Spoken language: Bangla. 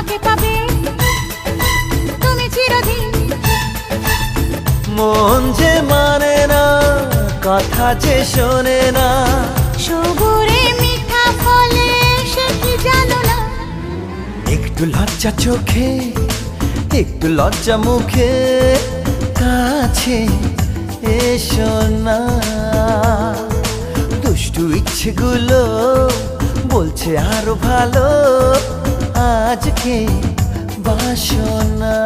আমাকে পাবে তুমি চিরদিন। মন যে মানে না, কথা যে শোনে না, সবুরে মিঠা ফলে সে কি জানো না। একটু লজ্জা চোখে, একটু লজ্জা মুখে, কাছে এসো না। দুষ্টু ইচ্ছেগুলো বলছে আরো ভালো, আজকে বাসনা।